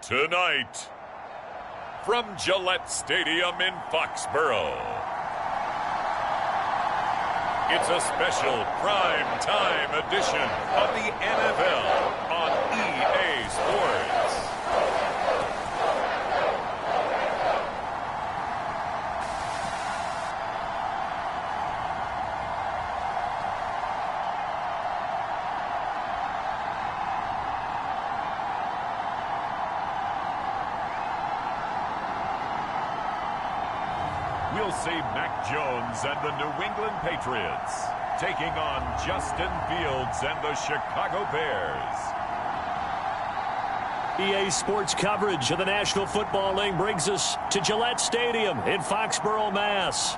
Tonight, from Gillette Stadium in Foxborough, it's a special prime time edition of the NFL on EA Sports. We'll see Mac Jones and the New England Patriots taking on Justin Fields and the Chicago Bears. EA Sports coverage of the National Football League brings us to Gillette Stadium in Foxborough, Mass.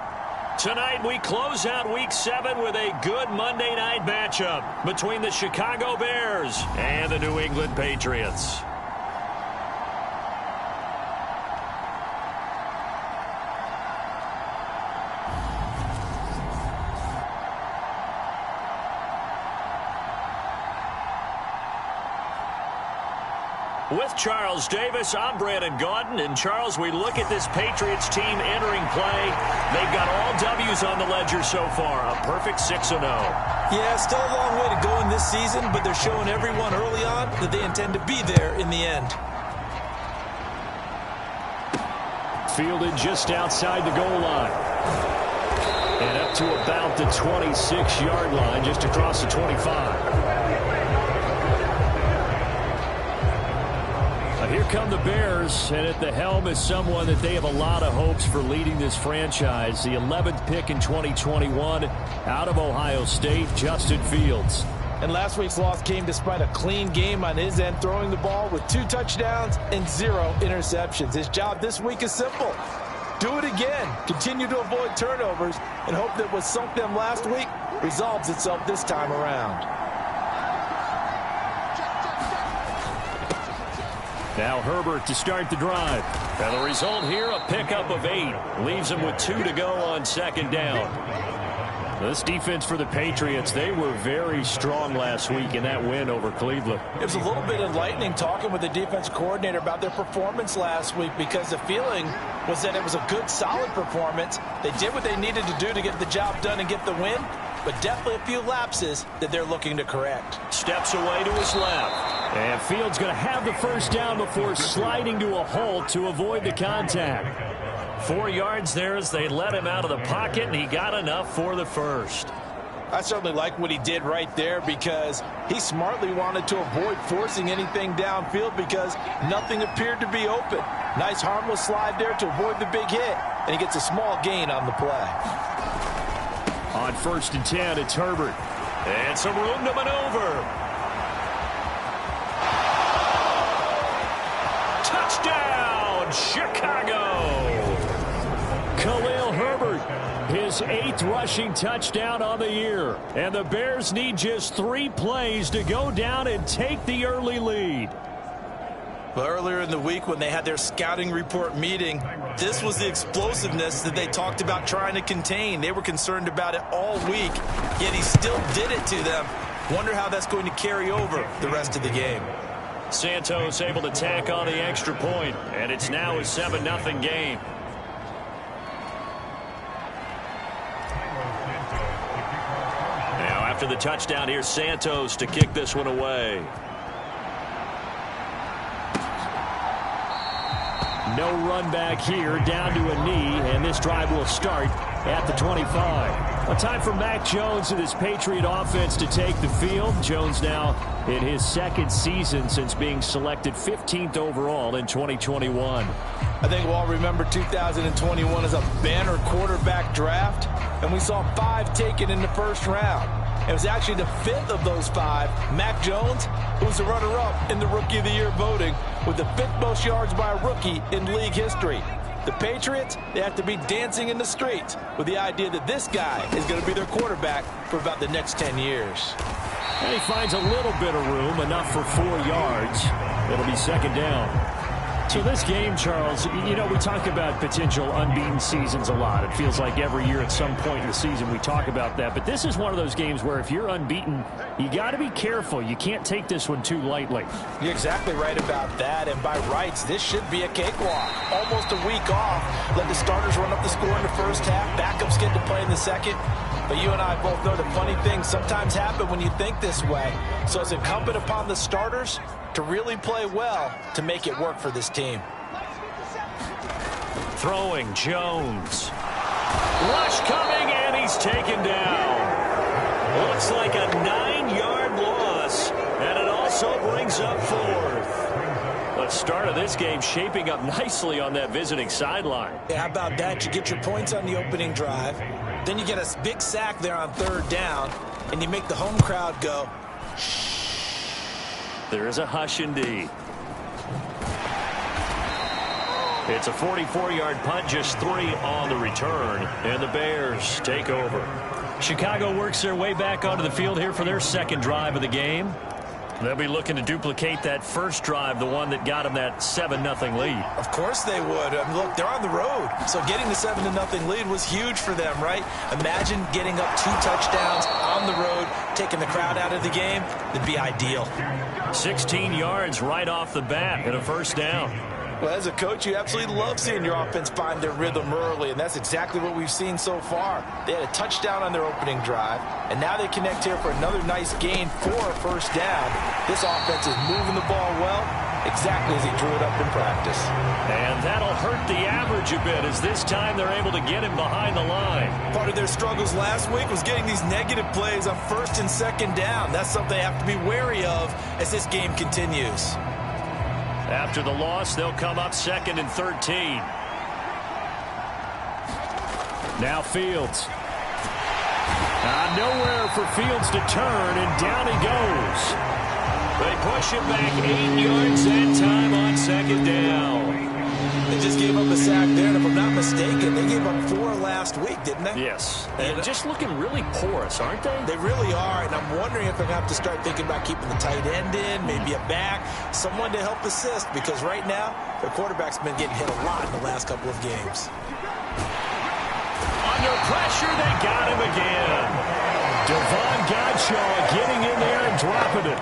Tonight we close out Week 7 with a good Monday night matchup between the Chicago Bears and the New England Patriots. With Charles Davis, I'm Brandon Gaudin. And, Charles, we look at this Patriots team entering play. They've got all W's on the ledger so far, a perfect 6-0. Yeah, still a long way to go in this season, but they're showing everyone early on that they intend to be there in the end. Fielded just outside the goal line. And up to about the 26-yard line, just across the 25. Here come the Bears, and at the helm is someone that they have a lot of hopes for leading this franchise. The 11th pick in 2021 out of Ohio State, Justin Fields. And last week's loss came despite a clean game on his end, throwing the ball with 2 touchdowns and 0 interceptions. His job this week is simple. Do it again. Continue to avoid turnovers and hope that what sunk them last week resolves itself this time around. Now Herbert to start the drive. And the result here, a pickup of 8. Leaves him with 2 to go on second down. This defense for the Patriots, they were very strong last week in that win over Cleveland. It was a little bit enlightening talking with the defense coordinator about their performance last week, because the feeling was that it was a good, solid performance. They did what they needed to do to get the job done and get the win, but definitely a few lapses that they're looking to correct. Steps away to his left. And Fields going to have the first down before sliding to a halt to avoid the contact. 4 yards there as they let him out of the pocket, and he got enough for the first. I certainly like what he did right there, because he smartly wanted to avoid forcing anything downfield because nothing appeared to be open. Nice harmless slide there to avoid the big hit, and he gets a small gain on the play. On 1st and 10, it's Herbert. And some room to maneuver. Touchdown, Chicago! Khalil Herbert, his 8th rushing touchdown on the year. And the Bears need just 3 plays to go down and take the early lead. Well, earlier in the week when they had their scouting report meeting, this was the explosiveness that they talked about trying to contain. They were concerned about it all week, yet he still did it to them. Wonder how that's going to carry over the rest of the game. Santos able to tack on the extra point, and it's now a 7-0 game. Now after the touchdown, here's Santos to kick this one away. No run back here, down to a knee, and this drive will start at the 25. A time for Mac Jones and his Patriot offense to take the field. Jones now in his 2nd season since being selected 15th overall in 2021. I think we'll all remember 2021 as a banner quarterback draft, and we saw 5 taken in the first round. It was actually the 5th of those 5, Mac Jones, who was the runner-up in the Rookie of the Year voting with the 5th most yards by a rookie in league history. The Patriots, they have to be dancing in the streets with the idea that this guy is going to be their quarterback for about the next 10 years. And he finds a little bit of room, enough for 4 yards. It'll be second down. So this game, Charles, you know, we talk about potential unbeaten seasons a lot. It feels like every year at some point in the season we talk about that. But this is one of those games where if you're unbeaten, you got to be careful. You can't take this one too lightly. You're exactly right about that. And by rights, this should be a cakewalk. Almost a week off. Let the starters run up the score in the first half. Backups get to play in the second. But you and I both know the funny things sometimes happen when you think this way. So it's incumbent upon the starters to really play well to make it work for this team. Throwing Jones. Rush coming, and he's taken down. Looks like a 9-yard loss, and it also brings up 4th. The start of this game shaping up nicely on that visiting sideline. Yeah, how about that? You get your points on the opening drive. Then you get a big sack there on 3rd down, and you make the home crowd go, shh. There is a hush indeed. It's a 44-yard punt, just 3 on the return, and the Bears take over. Chicago works their way back onto the field here for their second drive of the game. They'll be looking to duplicate that first drive, the one that got them that 7-0 lead. Of course they would. I mean, look, they're on the road. So getting the 7-0 lead was huge for them, right? Imagine getting up 2 touchdowns on the road, taking the crowd out of the game. That'd be ideal. 16 yards right off the bat and a first down. Well, as a coach, you absolutely love seeing your offense find their rhythm early, and that's exactly what we've seen so far. They had a touchdown on their opening drive, and now they connect here for another nice gain for a first down. This offense is moving the ball well, exactly as he drew it up in practice. And that'll hurt the average a bit, as this time they're able to get him behind the line. Part of their struggles last week was getting these negative plays on 1st and 2nd down. That's something they have to be wary of as this game continues. After the loss, they'll come up 2nd and 13. Now Fields. Nowhere for Fields to turn, and down he goes. They push him back 8 yards that time on 2nd down. They just gave up a sack there, and if I'm not mistaken, they gave up 4 last week, didn't they? Yes. And just looking really porous, aren't they? They really are, and I'm wondering if they're going to have to start thinking about keeping the tight end in, maybe a back, someone to help assist, because right now, their quarterback's been getting hit a lot in the last couple of games. Under pressure, they got him again. Devon Godshaw getting in there and dropping it.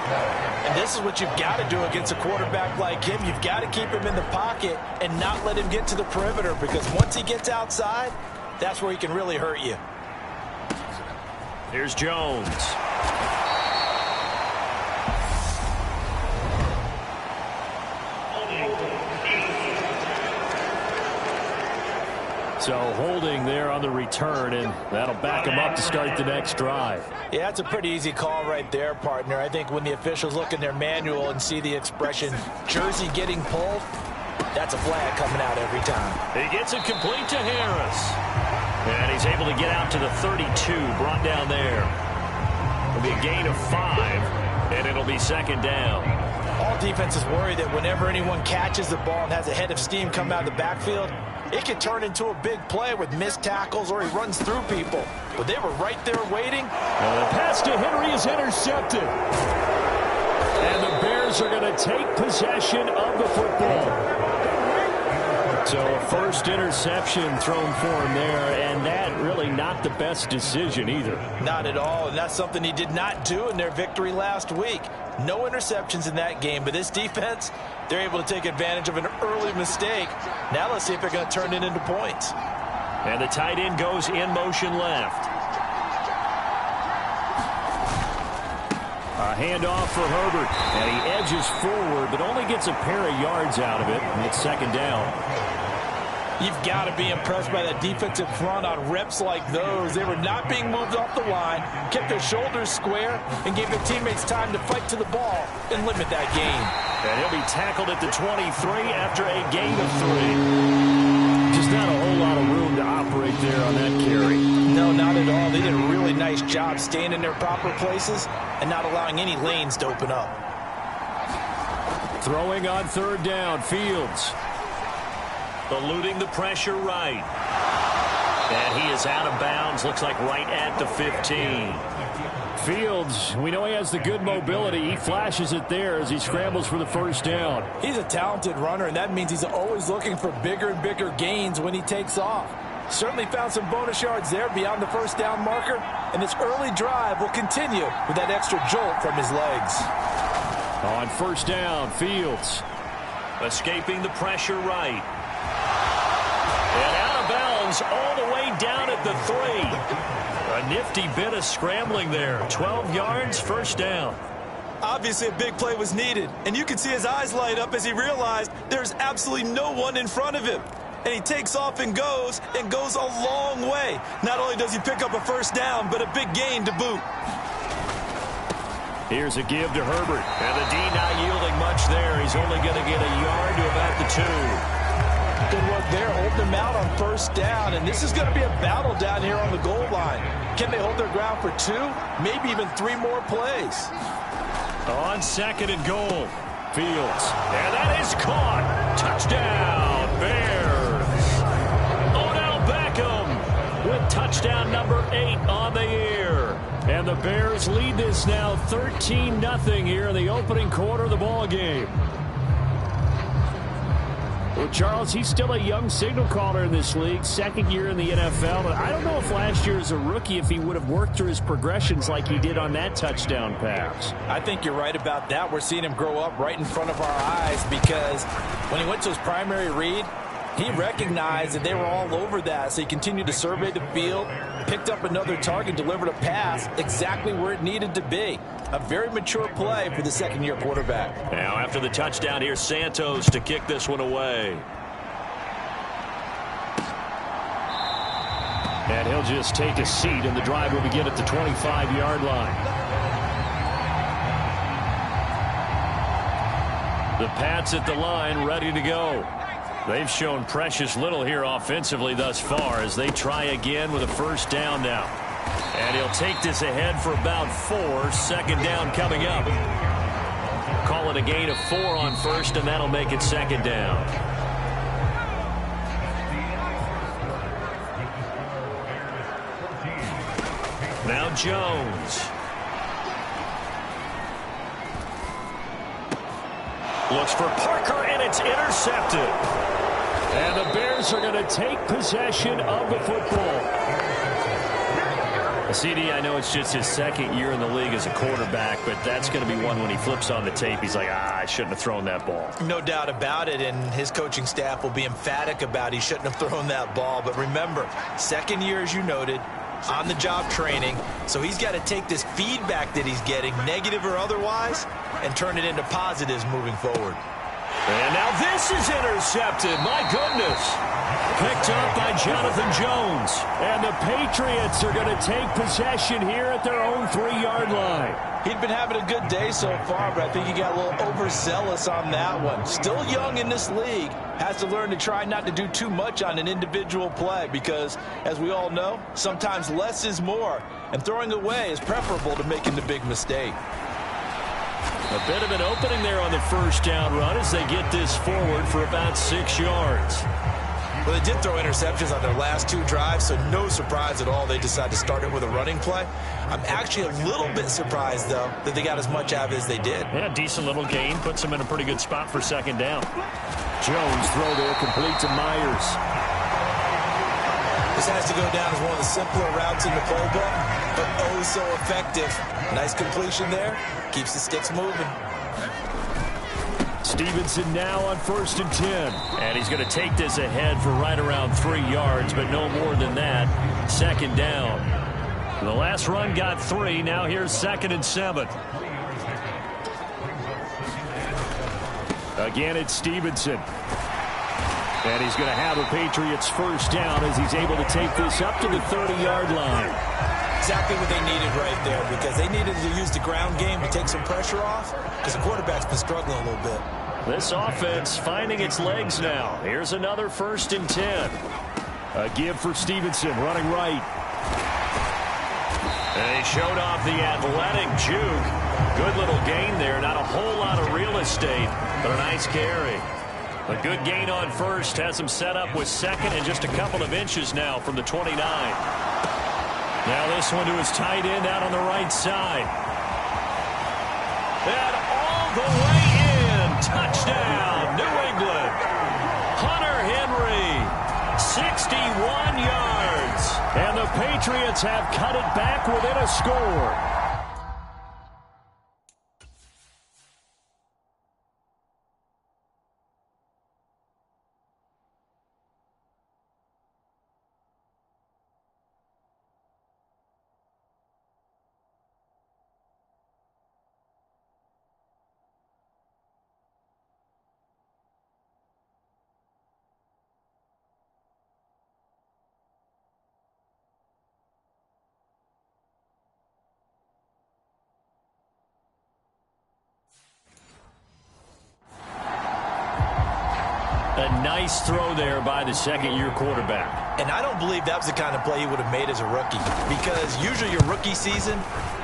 And this is what you've got to do against a quarterback like him. You've got to keep him in the pocket and not let him get to the perimeter, because once he gets outside, that's where he can really hurt you. Here's Jones. So holding there on the return, and that'll back him up to start the next drive. Yeah, that's a pretty easy call right there, partner. I think when the officials look in their manual and see the expression jersey getting pulled, that's a flag coming out every time. He gets it complete to Harris. And he's able to get out to the 32, brought down there. It'll be a gain of 5, and it'll be 2nd down. All defenses worry that whenever anyone catches the ball and has a head of steam come out of the backfield, it could turn into a big play with missed tackles or he runs through people. But they were right there waiting. And the pass to Henry is intercepted. And the Bears are going to take possession of the football. So a first interception thrown for him there, and that really not the best decision either. Not at all, and that's something he did not do in their victory last week. No interceptions in that game, but this defense, they're able to take advantage of an early mistake. Now let's see if they're going to turn it into points. And the tight end goes in motion left. A handoff for Herbert, and he edges forward, but only gets a pair of yards out of it, and it's 2nd down. You've got to be impressed by that defensive front on reps like those. They were not being moved off the line, kept their shoulders square, and gave their teammates time to fight to the ball and limit that gain. And he'll be tackled at the 23 after a gain of 3. Just not a whole lot of room to operate there on that carry. No, not at all. They did a really nice job staying in their proper places and not allowing any lanes to open up. Throwing on 3rd down, Fields. Eluding the pressure right. And he is out of bounds, looks like right at the 15. Fields, we know he has the good mobility. He flashes it there as he scrambles for the first down. He's a talented runner, and that means he's always looking for bigger and bigger gains when he takes off. Certainly found some bonus yards there beyond the first down marker, and this early drive will continue with that extra jolt from his legs. On first down, Fields. Escaping the pressure right. And out of bounds all the way down at the 3. A nifty bit of scrambling there. 12 yards, first down. Obviously, a big play was needed, and you can see his eyes light up as he realized there's absolutely no one in front of him. And he takes off and goes a long way. Not only does he pick up a first down, but a big gain to boot. Here's a give to Herbert. And the D not yielding much there. He's only going to get a yard to about the 2. Good work there, holding them out on first down, and this is going to be a battle down here on the goal line. Can they hold their ground for 2, maybe even 3 more plays? On second and goal, Fields. And that is caught. Touchdown, Bears. Odell Beckham with touchdown number 8 on the year. And the Bears lead this now 13-0 here in the opening quarter of the ball game. Well, Charles, he's still a young signal caller in this league, second year in the NFL. But I don't know if last year as a rookie, if he would have worked through his progressions like he did on that touchdown pass. I think you're right about that. We're seeing him grow up right in front of our eyes because when he went to his primary read, he recognized that they were all over that, so he continued to survey the field, picked up another target, delivered a pass exactly where it needed to be. A very mature play for the second-year quarterback. Now, after the touchdown, here's Santos to kick this one away. And he'll just take a seat, and the drive will begin at the 25-yard line. The Pats at the line, ready to go. They've shown precious little here offensively thus far as they try again with a first down now. And he'll take this ahead for about 4. Second down coming up. Call it a gain of 4 on first, and that'll make it second down. Now Jones. Looks for Parker, and it's intercepted. And the Bears are going to take possession of the football. CD, I know it's just his second year in the league as a quarterback, but that's going to be one when he flips on the tape. He's like, I shouldn't have thrown that ball. No doubt about it, and his coaching staff will be emphatic about he shouldn't have thrown that ball. But remember, second year, as you noted, on-the-job training, so he's got to take this feedback that he's getting, negative or otherwise, and turn it into positives moving forward. And now this is intercepted. My goodness. Picked up by Jonathan Jones. And the Patriots are going to take possession here at their own 3-yard line. He'd been having a good day so far, but I think he got a little overzealous on that one. Still young in this league. Has to learn to try not to do too much on an individual play because, as we all know, sometimes less is more. And throwing away is preferable to making the big mistake. A bit of an opening there on the first down run as they get this forward for about 6 yards. Well, they did throw interceptions on their last 2 drives, so no surprise at all they decided to start it with a running play. I'm actually a little bit surprised, though, that they got as much out of it as they did. Yeah, decent little gain. Puts them in a pretty good spot for second down. Jones throw there, complete to Myers. This has to go down as one of the simpler routes in the playbook, but oh so effective. Nice completion there. Keeps the sticks moving. Stevenson now on 1st and 10. And he's going to take this ahead for right around 3 yards, but no more than that. Second down. The last run got 3. Now here's 2nd and 7. Again, it's Stevenson. And he's going to have a Patriots first down as he's able to take this up to the 30-yard line. Exactly what they needed right there because they needed to use the ground game to take some pressure off because the quarterback's been struggling a little bit. This offense finding its legs now. Here's another 1st and 10. A give for Stevenson running right. And he showed off the athletic juke. Good little gain there. Not a whole lot of real estate, but a nice carry. A good gain on first has him set up with second and just a couple of inches now from the 29. Now this one to his tight end out on the right side. And all the way in. Touchdown, New England. Hunter Henry, 61 yards. And the Patriots have cut it back within a score. A nice throw there by the second-year quarterback. And I don't believe that was the kind of play he would have made as a rookie, because usually your rookie season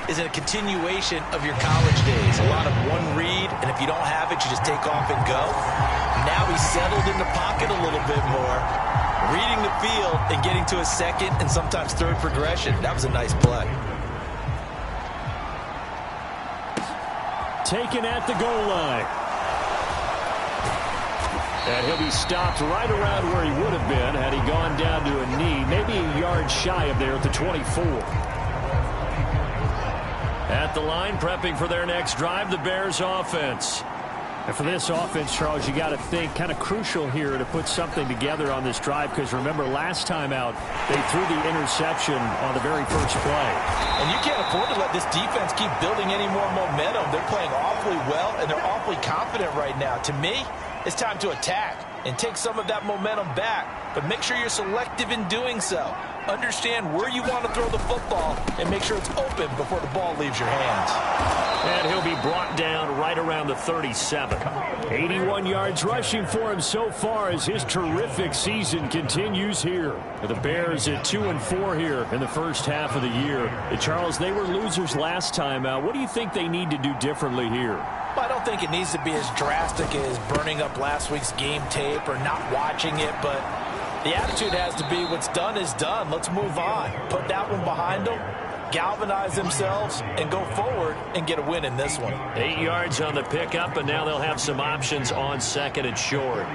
is a continuation of your college days. A lot of one read, and if you don't have it, you just take off and go. Now he's settled in the pocket a little bit more, reading the field and getting to a second and sometimes third progression. That was a nice play. Taken at the goal line. And he'll be stopped right around where he would have been had he gone down to a knee, maybe a yard shy of there at the 24. At the line, prepping for their next drive, the Bears offense. And for this offense, Charles, you got to think kind of crucial here to put something together on this drive, because remember last time out, they threw the interception on the very first play. And you can't afford to let this defense keep building any more momentum. They're playing awfully well, and they're awfully confident right now. To me, it's time to attack and take some of that momentum back, but make sure you're selective in doing so. Understand where you want to throw the football and make sure it's open before the ball leaves your hands. And he'll be brought down right around the 37. 81 yards rushing for him so far as his terrific season continues here. The Bears at 2-4 here in the first half of the year. Charles, they were losers last time out. What do you think they need to do differently here? I don't think it needs to be as drastic as burning up last week's game tape or not watching it, but the attitude has to be what's done is done. Let's move on. Put that one behind them, galvanize themselves, and go forward and get a win in this one. 8 yards on the pickup, and now they'll have some options on second and short.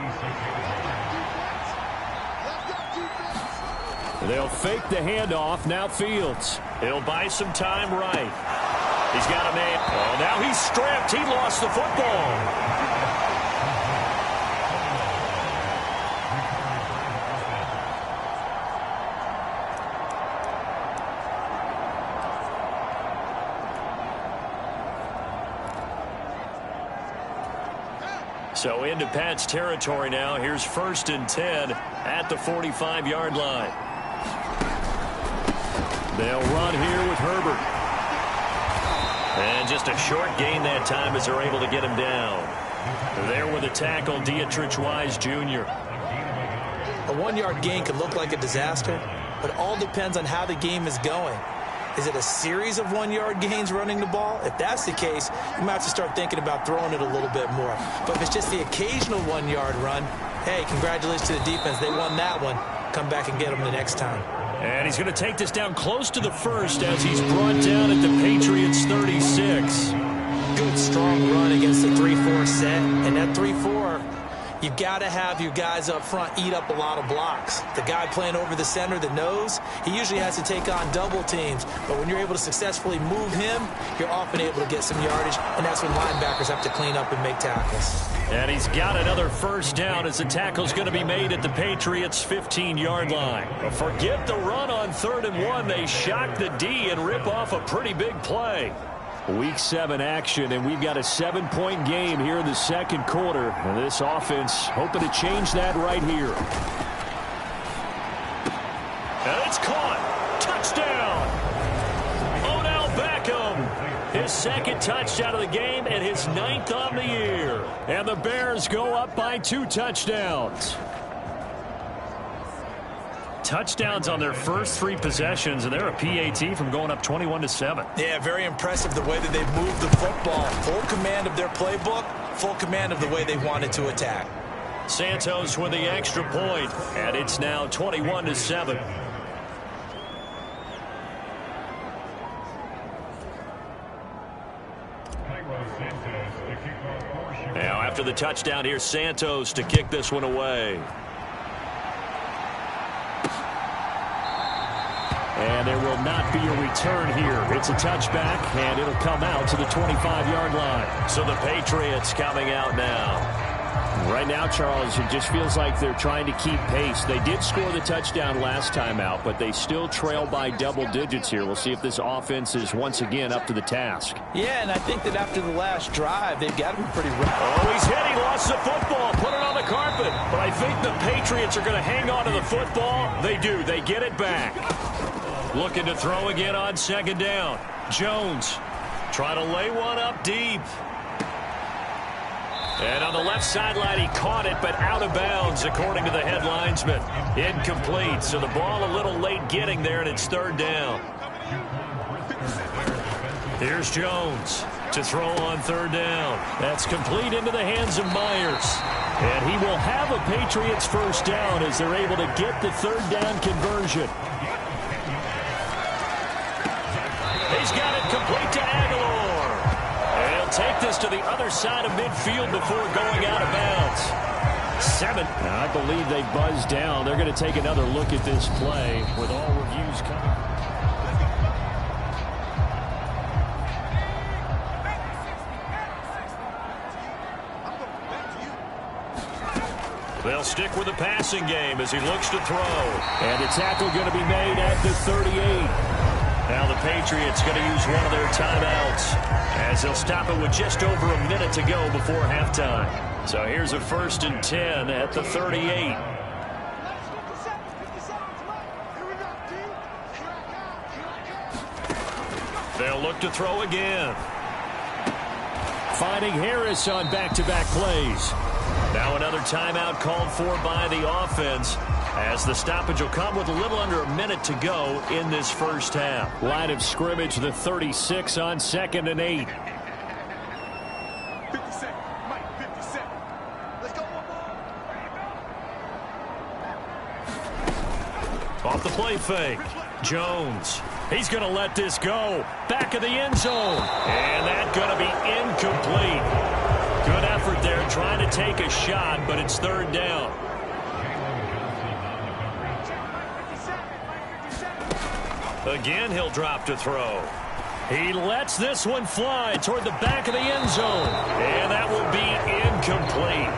They'll fake the handoff. Now Fields. He'll buy some time right. He's got a man. Oh, now he's strapped. He lost the football. So into Pat's territory now. Here's 1st and 10 at the 45-yard line. They'll run here with Herbert. And just a short gain that time as they're able to get him down. There with a tackle, Dietrich Wise Jr. A 1-yard gain could look like a disaster, but all depends on how the game is going. Is it a series of 1-yard gains running the ball? If that's the case, you might have to start thinking about throwing it a little bit more. But if it's just the occasional 1-yard run, hey, congratulations to the defense. They won that one. Come back and get them the next time. And he's going to take this down close to the first as he's brought down at the Patriots 36. Good, strong run against the 3-4 set. And that 3-4, you've got to have your guys up front eat up a lot of blocks. The guy playing over the center, the nose, he usually has to take on double teams. But when you're able to successfully move him, you're often able to get some yardage. And that's when linebackers have to clean up and make tackles. And he's got another first down as the tackle's going to be made at the Patriots' 15-yard line. But forget the run on 3rd and 1. They shock the D and rip off a pretty big play. Week 7 action, and we've got a 7-point game here in the second quarter. And this offense hoping to change that right here. And it's caught. Touchdown. Odell Beckham. His second touchdown of the game and his 9th on the year. And the Bears go up by 2 touchdowns. Touchdowns on their first 3 possessions, and they're a PAT from going up 21-7. Yeah, very impressive the way that they've moved the football. Full command of their playbook, full command of the way they wanted to attack. Santos with the extra point, and it's now 21-7. after the touchdown. Here's Santos to kick this one away. And there will not be a return here. It's a touchback, and it'll come out to the 25-yard line. So the Patriots coming out now. Right now, Charles, it just feels like they're trying to keep pace. They did score the touchdown last time out, but they still trail by double digits here. We'll see if this offense is once again up to the task. Yeah, and I think that after the last drive, they've got to be pretty rough. Oh, he's hit. He lost the football. Put it on the carpet. But I think the Patriots are going to hang on to the football. They do. They get it back. Looking to throw again on second down. Jones trying to lay one up deep. And on the left sideline, he caught it, but out of bounds, according to the head linesman. Incomplete, so the ball a little late getting there, and it's third down. Here's Jones to throw on third down. That's complete into the hands of Myers. And he will have a Patriots first down as they're able to get the third down conversion. He's got it complete to Aguilar. And he'll take this to the other side of midfield before going out of bounds. 7. I believe they buzzed down. They're going to take another look at this play with all reviews coming. They'll stick with the passing game as he looks to throw. And the tackle going to be made at the 38. Now the Patriots going to use one of their timeouts as they'll stop it with just over a minute to go before halftime. So here's a 1st and 10 at the 38. They'll look to throw again. Finding Harris on back-to-back plays. Now another timeout called for by the offense, as the stoppage will come with a little under a minute to go in this first half. Line of scrimmage, the 36 on 2nd and 8. 57, Mike, 57. Let's go. Off the play fake. Jones. He's going to let this go. Back of the end zone. And that's going to be incomplete. Good effort there trying to take a shot, but it's third down. Again, he'll drop to throw. He lets this one fly toward the back of the end zone. And that will be incomplete.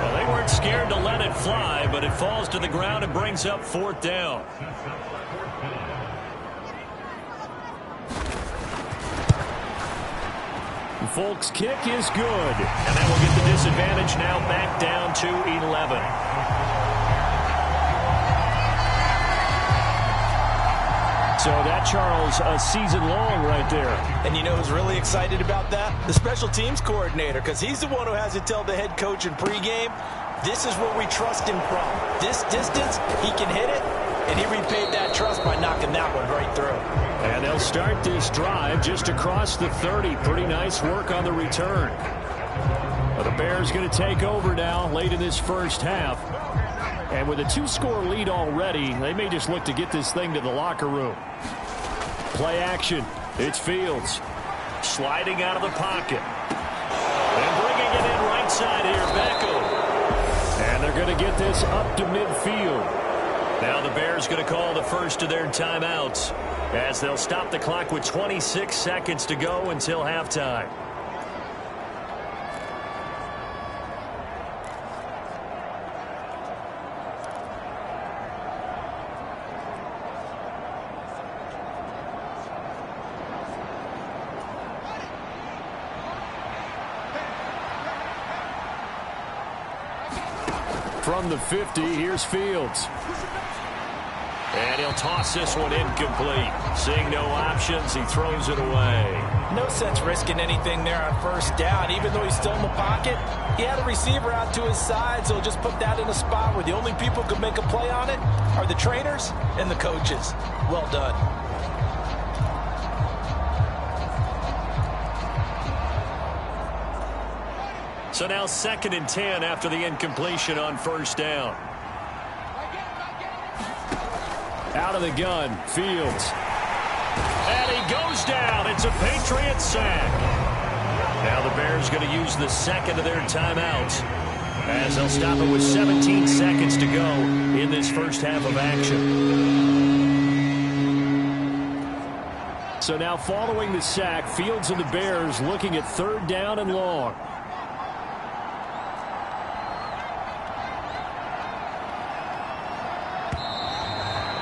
Well, they weren't scared to let it fly, but it falls to the ground and brings up 4th down. Folks' kick is good. And that will get the disadvantage now back down to 11. So that, Charles, a season long right there. And you know who's really excited about that? The special teams coordinator, because he's the one who has to tell the head coach in pregame, this is where we trust him from. This distance, he can hit it, and he repaid that trust by knocking that one right through. And they'll start this drive just across the 30. Pretty nice work on the return. Well, the Bears going to take over now late in this first half. And with a 2-score lead already, they may just look to get this thing to the locker room. Play action. It's Fields. Sliding out of the pocket. And bringing it in right side here, Beckham. And they're going to get this up to midfield. Now the Bears going to call the first of their timeouts, as they'll stop the clock with 26 seconds to go until halftime. From the 50, here's Fields. And he'll toss this one incomplete. Seeing no options, he throws it away. No sense risking anything there on first down. Even though he's still in the pocket, he had a receiver out to his side, so he'll just put that in a spot where the only people who can make a play on it are the trainers and the coaches. Well done. So now 2nd and 10 after the incompletion on first down. Out of the gun, Fields. And he goes down. It's a Patriot sack. Now the Bears going to use the second of their timeouts as they'll stop it with 17 seconds to go in this first half of action. So now following the sack, Fields and the Bears looking at 3rd down and long.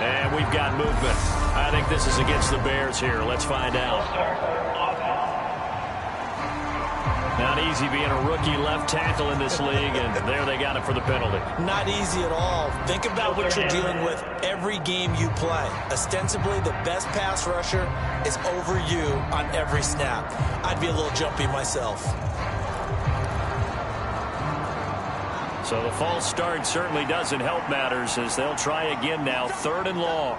And we've got movement. I think this is against the Bears here. Let's find out. Not easy being a rookie left tackle in this league, and there they got it for the penalty. Not easy at all. Think about what you're dealing with every game you play. Ostensibly, the best pass rusher is over you on every snap. I'd be a little jumpy myself. So the false start certainly doesn't help matters as they'll try again now, 3rd and long.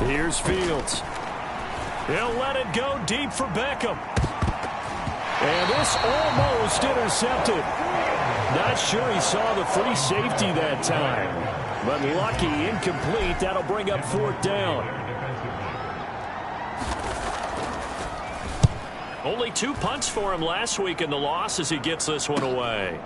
Here's Fields. He'll let it go deep for Beckham. And this almost intercepted. Not sure he saw the free safety that time. But lucky, incomplete. That'll bring up 4th down. Only 2 punts for him last week in the loss as he gets this one away.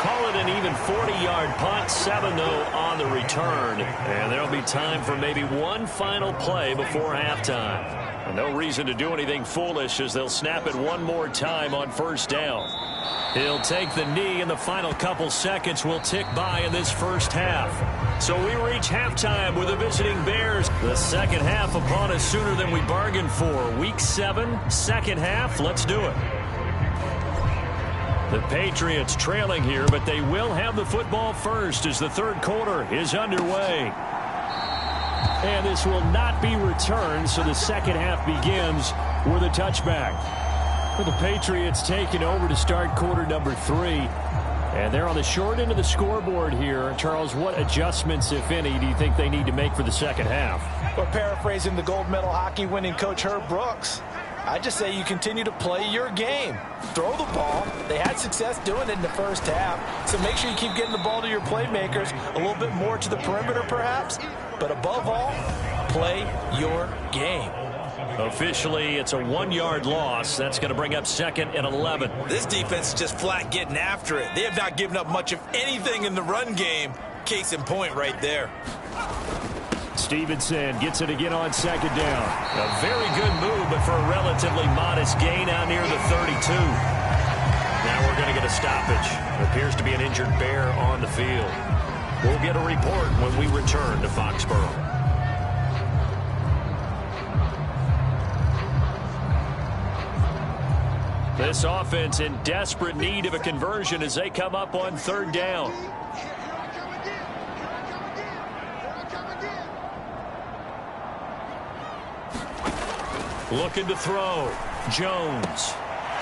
Call it an even 40-yard punt, 7-0 on the return. And there'll be time for maybe one final play before halftime. And no reason to do anything foolish as they'll snap it one more time on 1st down. He'll take the knee, and the final couple seconds will tick by in this first half. So we reach halftime with the visiting Bears. The second half upon us sooner than we bargained for. Week 7, second half. Let's do it. The Patriots trailing here, but they will have the football first as the 3rd quarter is underway. And this will not be returned, so the second half begins with a touchback. For the Patriots taking over to start quarter number 3. And they're on the short end of the scoreboard here. Charles, what adjustments, if any, do you think they need to make for the second half? Well, paraphrasing the gold medal hockey winning coach Herb Brooks, I just say you continue to play your game. Throw the ball. They had success doing it in the first half. So make sure you keep getting the ball to your playmakers, a little bit more to the perimeter perhaps. But above all, play your game. Officially, it's a 1-yard loss. That's going to bring up 2nd and 11. This defense is just flat getting after it. They have not given up much of anything in the run game. Case in point right there. Stevenson gets it again on 2nd down. A very good move, but for a relatively modest gain out near the 32. Now we're going to get a stoppage. Appears to be an injured Bear on the field. We'll get a report when we return to Foxborough. This offense in desperate need of a conversion as they come up on 3rd down. Looking to throw. Jones.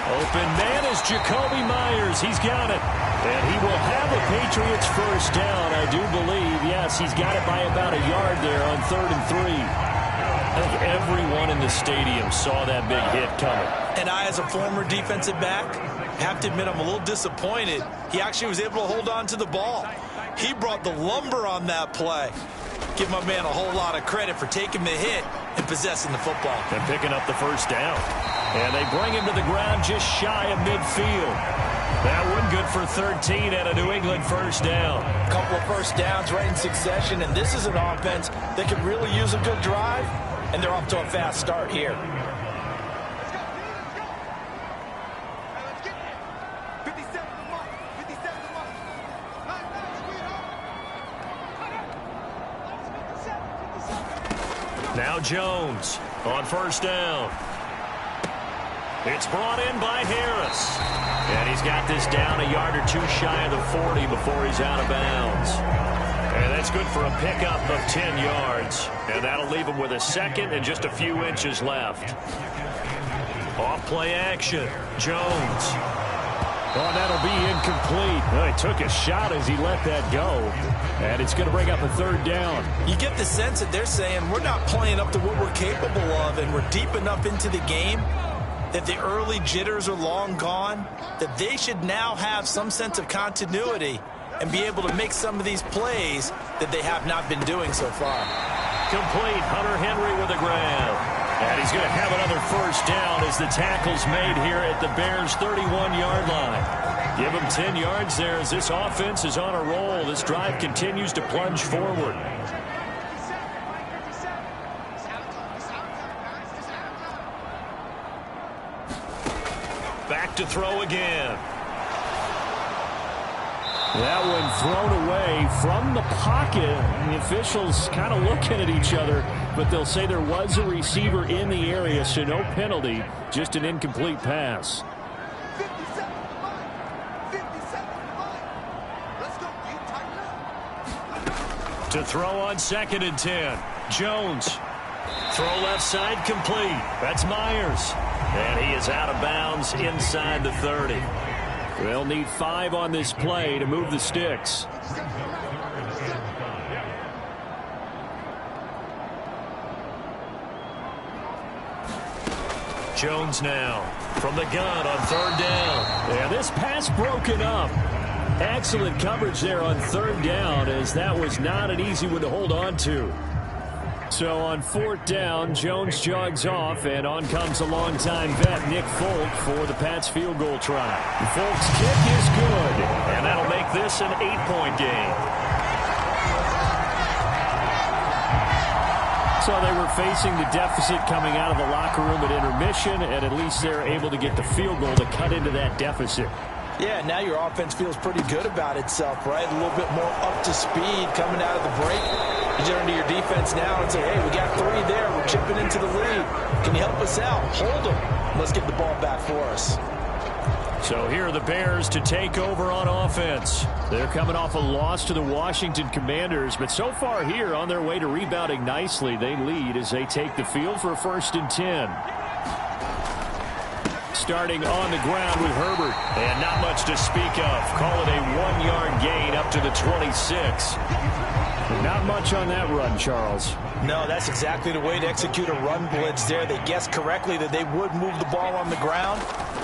Open man is Jacoby Myers. He's got it. And he will have a Patriots first down, I do believe. Yes, he's got it by about a yard there on 3rd and 3. I think everyone in the stadium saw that big hit coming. And I, as a former defensive back, have to admit I'm a little disappointed. He actually was able to hold on to the ball. He brought the lumber on that play. Give my man a whole lot of credit for taking the hit and possessing the football. And picking up the first down. And they bring him to the ground just shy of midfield. That one good for 13 and a New England first down. A couple of first downs right in succession, and this is an offense that could really use a good drive, and they're off to a fast start here. Now Jones on first down. It's brought in by Harris. And he's got this down a yard or two shy of the 40 before he's out of bounds. And that's good for a pickup of 10 yards. And that'll leave him with a second and just a few inches left. Off play action. Jones. Oh, that'll be incomplete. Well, he took a shot as he let that go. And it's going to bring up a 3rd down. You get the sense that they're saying we're not playing up to what we're capable of, and we're deep enough into the game that the early jitters are long gone, that they should now have some sense of continuity and be able to make some of these plays that they have not been doing so far. Complete. Hunter Henry with a grab. And he's going to have another first down as the tackle's made here at the Bears' 31-yard line. Give him 10 yards there as this offense is on a roll. This drive continues to plunge forward. Back to throw again. That one thrown away from the pocket. And the officials kind of looking at each other, but they'll say there was a receiver in the area, so no penalty, just an incomplete pass. 57, 57, let's go. You tighten up. To throw on 2nd and 10. Jones. Throw left side complete. That's Myers. And he is out of bounds inside the 30. They'll need 5 on this play to move the sticks. Jones now from the gun on 3rd down. Yeah, this pass broken up. Excellent coverage there on 3rd down, as that was not an easy one to hold on to. So on 4th down, Jones jogs off, and on comes a longtime vet, Nick Folk, for the Pats field goal try. Folk's kick is good, and that'll make this an 8-point game. So they were facing the deficit coming out of the locker room at intermission, and at least they're able to get the field goal to cut into that deficit. Yeah, now your offense feels pretty good about itself, right? A little bit more up to speed coming out of the break. You turn to your defense now and say, hey, we got 3 there. We're chipping into the lead. Can you help us out? Hold them. Let's get the ball back for us. So here are the Bears to take over on offense. They're coming off a loss to the Washington Commanders, but so far here on their way to rebounding nicely. They lead as they take the field for a 1st and 10. Starting on the ground with Herbert. And not much to speak of. Call it a 1-yard gain up to the 26. Not much on that run, Charles. No, that's exactly the way to execute a run blitz there. They guessed correctly that they would move the ball on the ground,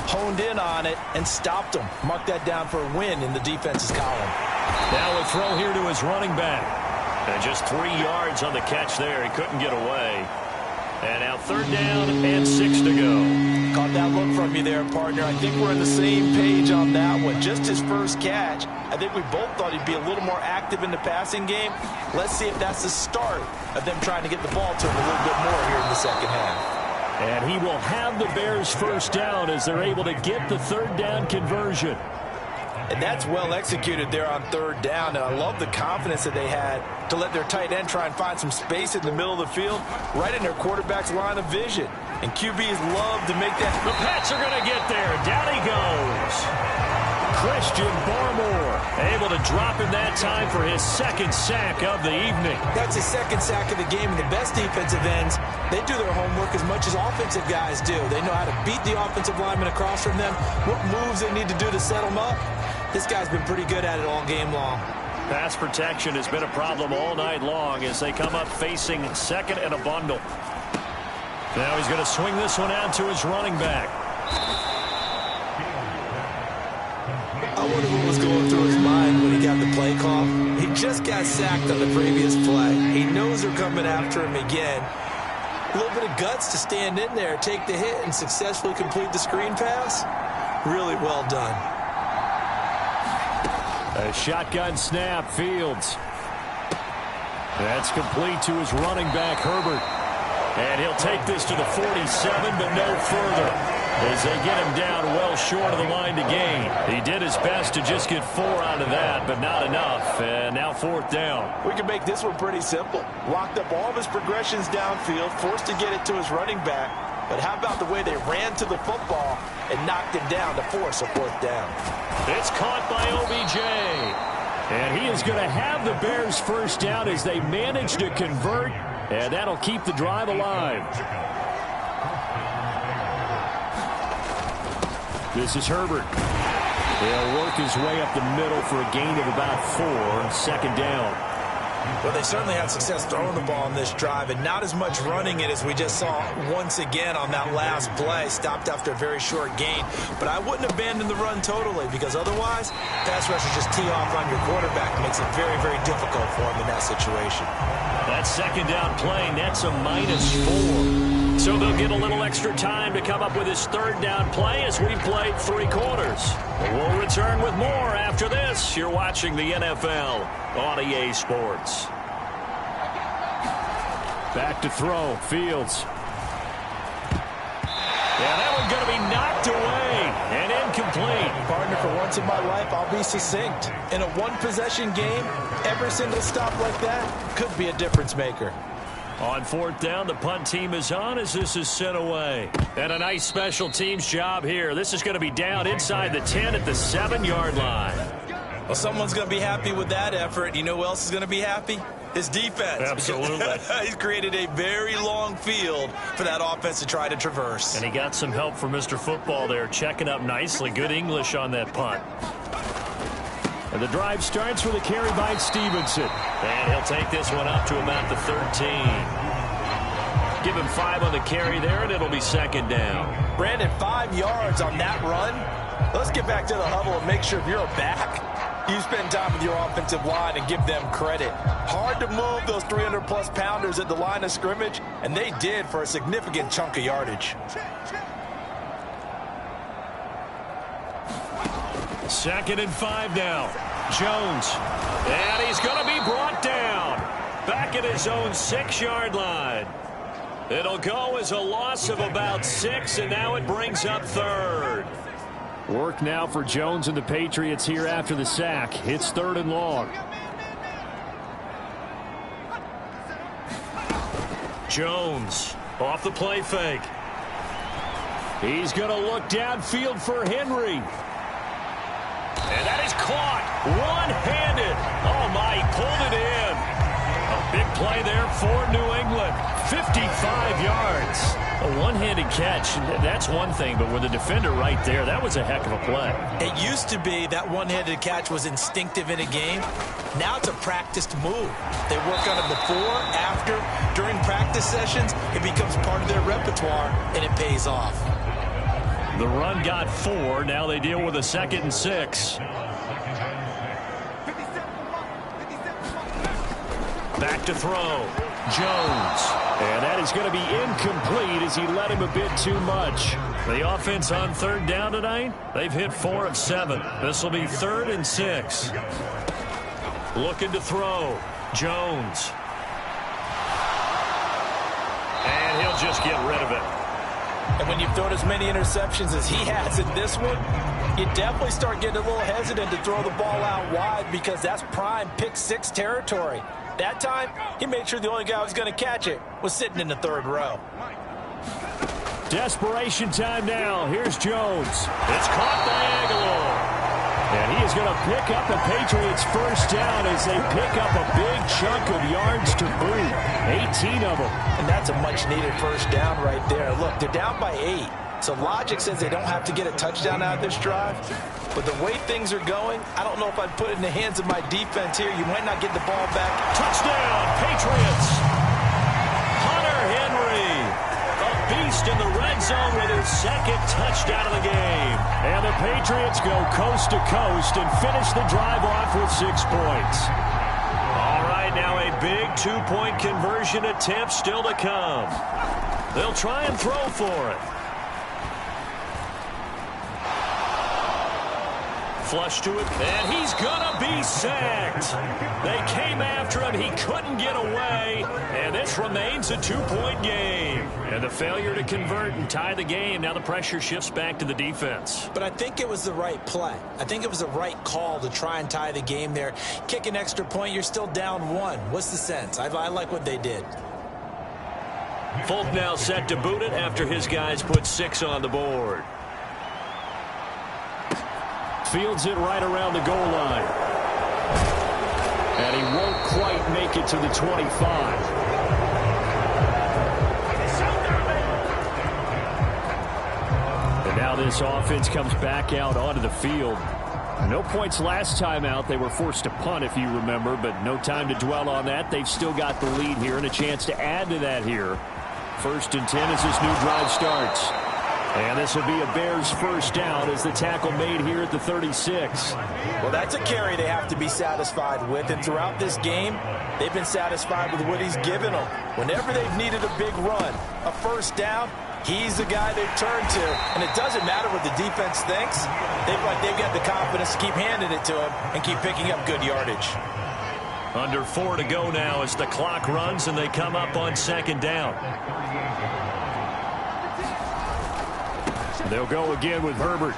honed in on it, and stopped them. Mark that down for a win in the defense's column. Now a throw here to his running back. And just 3 yards on the catch there. He couldn't get away. And now 3rd down and 6 to go. Caught that look from you there, partner. I think we're on the same page on that one. Just his first catch. I think we both thought he'd be a little more active in the passing game. Let's see if that's the start of them trying to get the ball to him a little bit more here in the second half. And he will have the Bears' first down as they're able to get the 3rd down conversion. And that's well executed there on 3rd down. And I love the confidence that they had to let their tight end try and find some space in the middle of the field, right in their quarterback's line of vision. And QBs love to make that. The Pats are going to get there. Down he goes. Christian Barmore able to drop in that time for his 2nd sack of the evening. That's his 2nd sack of the game. And the best defensive ends, they do their homework as much as offensive guys do. They know how to beat the offensive lineman across from them, what moves they need to do to set them up. This guy's been pretty good at it all game long. Pass protection has been a problem all night long as they come up facing 2nd and a bundle. Now he's going to swing this one out to his running back. I wonder what was going through his mind when he got the play call. He just got sacked on the previous play. He knows they're coming after him again. A little bit of guts to stand in there, take the hit, and successfully complete the screen pass. Really well done. A shotgun snap, Fields. That's complete to his running back, Herbert. And he'll take this to the 47, but no further, as they get him down well short of the line to gain. He did his best to just get 4 out of that, but not enough. And now 4th down. We can make this one pretty simple. Locked up all of his progressions downfield, forced to get it to his running back. But how about the way they ran to the football and knocked him down to force a 4th down? It's caught by OBJ. And he is going to have the Bears' first down as they manage to convert. And that'll keep the drive alive. This is Herbert. He'll work his way up the middle for a gain of about 4. 2nd down. Well, they certainly had success throwing the ball in this drive, and not as much running it as we just saw once again on that last play. Stopped after a very short gain. But I wouldn't abandon the run totally, because otherwise, pass rushers just tee off on your quarterback. Makes it very, very difficult for him in that situation. That second down play nets a -4. So they'll get a little extra time to come up with his third down play as we've played 3 quarters. We'll return with more after this. You're watching the NFL on EA Sports. Back to throw. Fields. Yeah, that one's going to be knocked away and incomplete. Partner, for once in my life, I'll be succinct. In a one-possession game, every single stop like that could be a difference maker. On 4th down, the punt team is on as this is sent away. And a nice special teams job here. This is going to be down inside the 10 at the 7-yard line. Well, someone's going to be happy with that effort. You know who else is going to be happy? His defense. Absolutely. He's created a very long field for that offense to try to traverse. And he got some help from Mr. Football there, checking up nicely. Good English on that punt. And the drive starts with a carry by Stevenson. And he'll take this one up to about the 13. Give him 5 on the carry there, and it'll be 2nd down. Brandon, 5 yards on that run. Let's get back to the huddle and make sure if you're a back, you spend time with your offensive line and give them credit. Hard to move those 300-plus pounders at the line of scrimmage, and they did for a significant chunk of yardage. 2nd and 5 now. Jones. And he's going to be brought down. Back at his own 6-yard line. It'll go as a loss of about 6, and now it brings up 3rd. Work now for Jones and the Patriots here after the sack. It's 3rd and long. Jones off the play fake. He's going to look downfield for Henry. And that is caught one-handed. Oh, my, he pulled it in. A big play there for New England. 55 yards. A one-handed catch, that's one thing, but with the defender right there, that was a heck of a play. It used to be that one-handed catch was instinctive in a game. Now it's a practiced move. They work on it before, after, during practice sessions. It becomes part of their repertoire, and it pays off. The run got 4. Now they deal with a 2nd and 6. Back to throw. Jones. And that is going to be incomplete as he let him a bit too much. The offense on 3rd down tonight, they've hit 4 of 7. This will be 3rd and 6. Looking to throw. Jones. And he'll just get rid of it. And when you've thrown as many interceptions as he has in this one, you definitely start getting a little hesitant to throw the ball out wide because that's prime pick-6 territory. That time, he made sure the only guy who was going to catch it was sitting in the 3rd row. Desperation time now. Here's Jones. It's caught by Aguilar. And he is going to pick up the Patriots' 1st down as they pick up a big chunk of yards to boot. 18 of them. And that's a much-needed 1st down right there. Look, they're down by 8. So logic says they don't have to get a touchdown out of this drive. But the way things are going, I don't know if I'd put it in the hands of my defense here. You might not get the ball back. Touchdown, Patriots. Hunter Henry, a beast in the red zone with his 2nd touchdown of the game. And the Patriots go coast to coast and finish the drive off with 6 points. All right, now a big 2-point conversion attempt still to come. They'll try and throw for it. Flush to it, and he's gonna be sacked. They came after him, he couldn't get away, and this remains a 2-point game. And the failure to convert and tie the game, now the pressure shifts back to the defense. But I think it was the right play. I think it was the right call to try and tie the game there. Kick an extra point, you're still down 1. What's the sense? I like what they did. Folk now set to boot it after his guys put 6 on the board. Fields it right around the goal line. And he won't quite make it to the 25. And now this offense comes back out onto the field. No points last time out. They were forced to punt, if you remember, but no time to dwell on that. They've still got the lead here and a chance to add to that here. 1st and 10 as this new drive starts. And this will be a Bears first down as the tackle made here at the 36. Well, that's a carry they have to be satisfied with. And throughout this game, they've been satisfied with what he's given them. Whenever they've needed a big run, a first down, he's the guy they've turned to. And it doesn't matter what the defense thinks. They've got the confidence to keep handing it to him and keep picking up good yardage. Under 4 to go now as the clock runs and they come up on 2nd down. They'll go again with Herbert.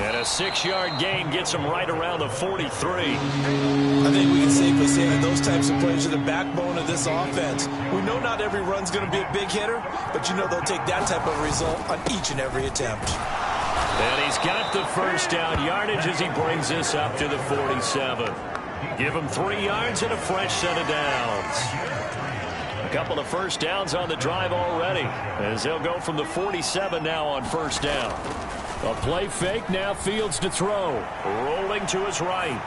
And a 6-yard gain gets him right around the 43. I think we can safely say that those types of plays are the backbone of this offense. We know not every run's going to be a big hitter, but you know they'll take that type of result on each and every attempt. And he's got the first down yardage as he brings this up to the 47. Give him 3 yards and a fresh set of downs. A couple of first downs on the drive already as they'll go from the 47 now on first down. A play fake, now Fields to throw. Rolling to his right.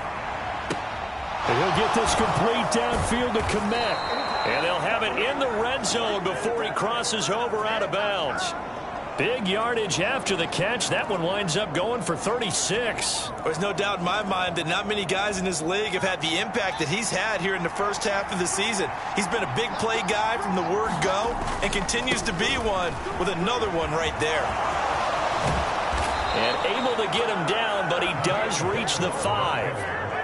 And he'll get this complete downfield to Kmet. And they'll have it in the red zone before he crosses over out of bounds. Big yardage after the catch. That one winds up going for 36. There's no doubt in my mind that not many guys in this league have had the impact that he's had here in the first half of the season. He's been a big play guy from the word go and continues to be one with another one right there. And able to get him down, but he does reach the 5.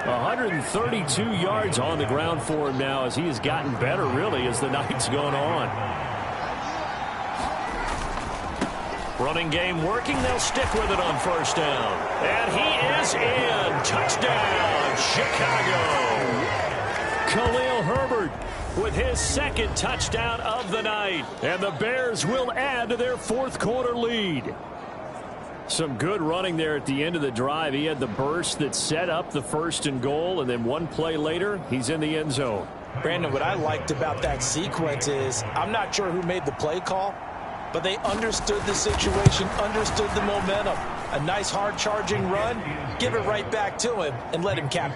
132 yards on the ground for him now as he has gotten better, really, as the night's gone on. Running game working. They'll stick with it on first down. And he is in. Touchdown, Chicago. Khalil Herbert with his 2nd touchdown of the night. And the Bears will add to their 4th quarter lead. Some good running there at the end of the drive. He had the burst that set up the 1st and goal, and then one play later, he's in the end zone. Brandon, what I liked about that sequence is I'm not sure who made the play call, but they understood the situation, understood the momentum. A nice hard-charging run, give it right back to him, and let him cap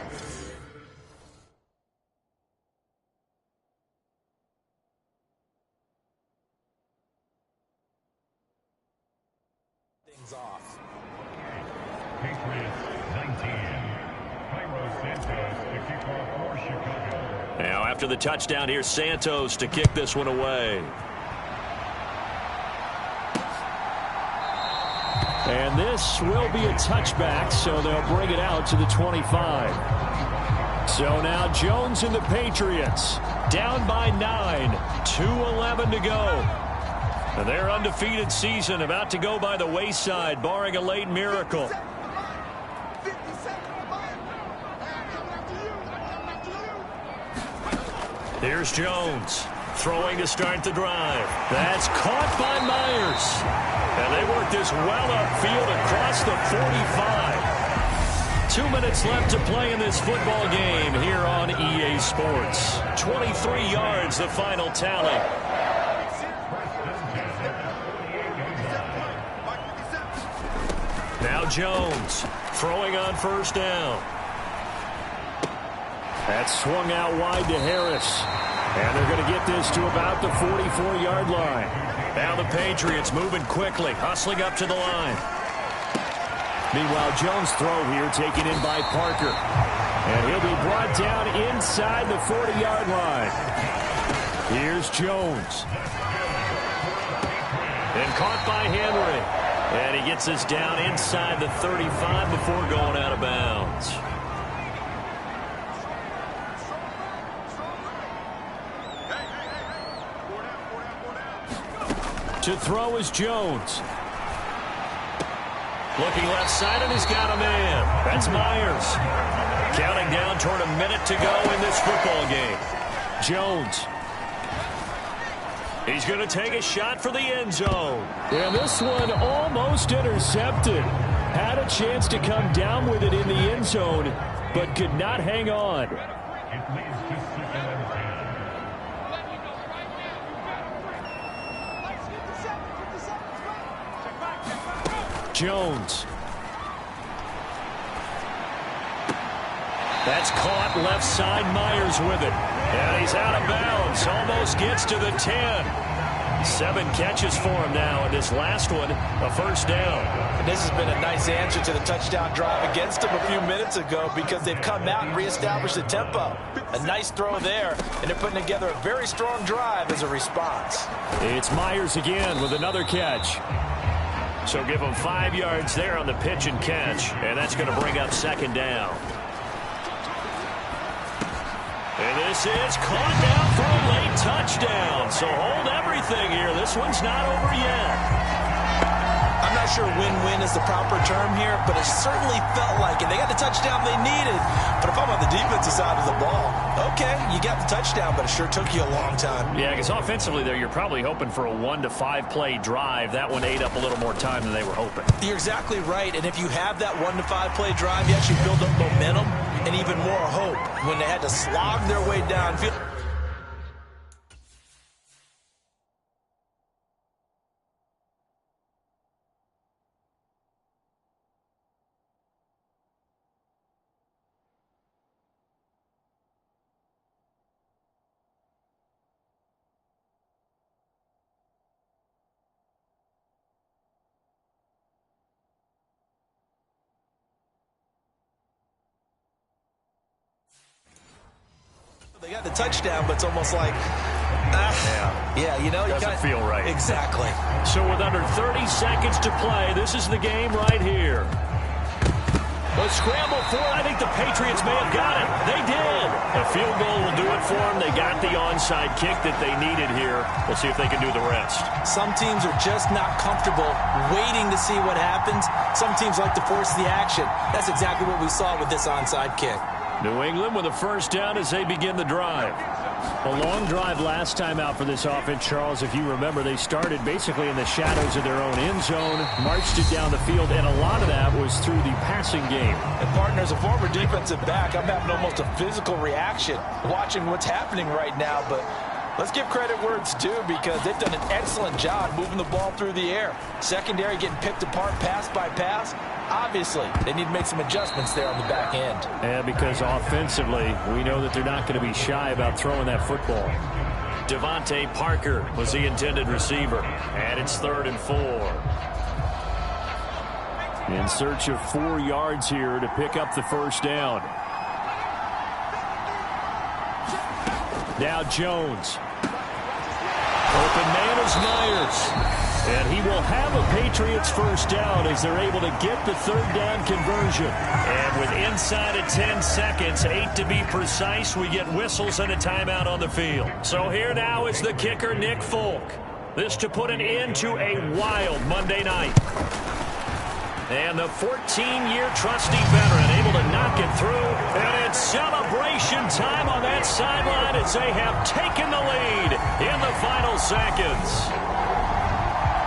things off. Patriots 19. Cairo Santos to kick off for Chicago. Now after the touchdown, here's Santos to kick this one away. And this will be a touchback, so they'll bring it out to the 25. So now Jones and the Patriots down by 9, 2:11 to go. And their undefeated season about to go by the wayside, barring a late miracle. Here's Jones throwing to start the drive. That's caught by Myers. And they work this well upfield across the 45. 2 minutes left to play in this football game here on EA Sports. 23 yards, the final tally. Now Jones throwing on first down. That's swung out wide to Harris. And they're going to get this to about the 44-yard line. Now the Patriots moving quickly, hustling up to the line. Meanwhile, Jones' throw here taken in by Parker. And he'll be brought down inside the 40-yard line. Here's Jones. And caught by Henry. And he gets us down inside the 35 before going out of bounds. To throw is Jones. Looking left side, and he's got a man. That's Myers. Counting down toward a minute to go in this football game. Jones. He's going to take a shot for the end zone. And this one almost intercepted. Had a chance to come down with it in the end zone, but could not hang on. It leads to 2nd and 10. Jones. That's caught left side. Myers with it. And he's out of bounds. Almost gets to the 10. 7 catches for him now, and this last one, a first down. And this has been a nice answer to the touchdown drive against them a few minutes ago because they've come out and reestablished the tempo. A nice throw there, and they're putting together a very strong drive as a response. It's Myers again with another catch. So give him 5 yards there on the pitch and catch, and that's going to bring up second down. And this is caught down for a late touchdown. So hold everything here. This one's not over yet. I'm not sure win-win is the proper term here, but it certainly felt like it. They got the touchdown they needed. But if I'm on the defensive side of the ball, okay, you got the touchdown, but it sure took you a long time. Yeah, because offensively there, you're probably hoping for a 1 to 5 play drive. That one ate up a little more time than they were hoping. You're exactly right. And if you have that 1 to 5 play drive, you actually build up momentum and even more hope when they had to slog their way downfield. They got the touchdown, but it's almost like, yeah, you know, doesn't feel right. Exactly. So with under 30 seconds to play, this is the game right here. A scramble for it. I think the Patriots may have got it. They did. A field goal will do it for them. They got the onside kick that they needed here. We'll see if they can do the rest. Some teams are just not comfortable waiting to see what happens. Some teams like to force the action. That's exactly what we saw with this onside kick. New England with a first down as they begin the drive. A long drive last time out for this offense, Charles. If you remember, they started basically in the shadows of their own end zone, marched it down the field, and a lot of that was through the passing game. And, partner, as a former defensive back, I'm having almost a physical reaction watching what's happening right now. But let's give credit where it's due because they've done an excellent job moving the ball through the air. Secondary getting picked apart pass by pass. Obviously, they need to make some adjustments there on the back end. Yeah, because offensively, we know that they're not going to be shy about throwing that football. Devontae Parker was the intended receiver. And it's 3rd and 4. In search of 4 yards here to pick up the first down. Now Jones. Open man is Myers. And he will have a Patriots first down as they're able to get the 3rd down conversion. And with inside of 10 seconds, 8 to be precise, we get whistles and a timeout on the field. So here now is the kicker, Nick Folk. This to put an end to a wild Monday night. And the 14-year trusty veteran able to knock it through. And it's celebration time on that sideline as they have taken the lead in the final seconds.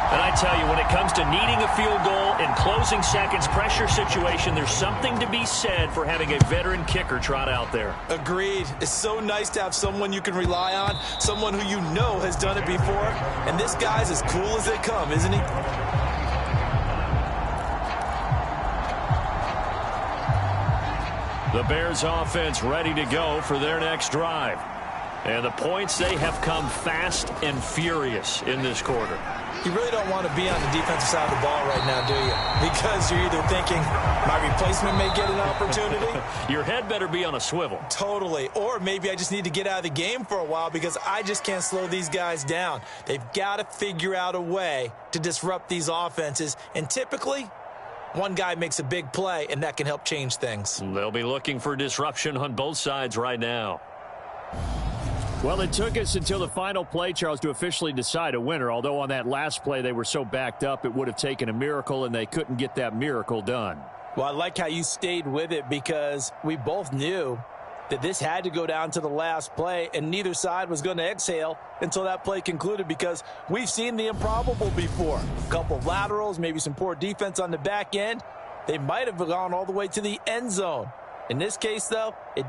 And I tell you, when it comes to needing a field goal in closing seconds, pressure situation, there's something to be said for having a veteran kicker trot out there. Agreed. It's so nice to have someone you can rely on, someone who you know has done it before. And this guy's as cool as they come, isn't he? The Bears offense ready to go for their next drive. And the points, they have come fast and furious in this quarter. You really don't want to be on the defensive side of the ball right now, do you? Because you're either thinking, my replacement may get an opportunity. Your head better be on a swivel. Totally. Or maybe I just need to get out of the game for a while because I just can't slow these guys down. They've got to figure out a way to disrupt these offenses. And typically, one guy makes a big play, and that can help change things. They'll be looking for disruption on both sides right now. Well, it took us until the final play, Charles, to officially decide a winner. Although on that last play they were so backed up, it would have taken a miracle, and they couldn't get that miracle done. Well, I like how you stayed with it because we both knew that this had to go down to the last play, and neither side was going to exhale until that play concluded because we've seen the improbable before. A couple of laterals, maybe some poor defense on the back end. They might have gone all the way to the end zone. In this case, though, it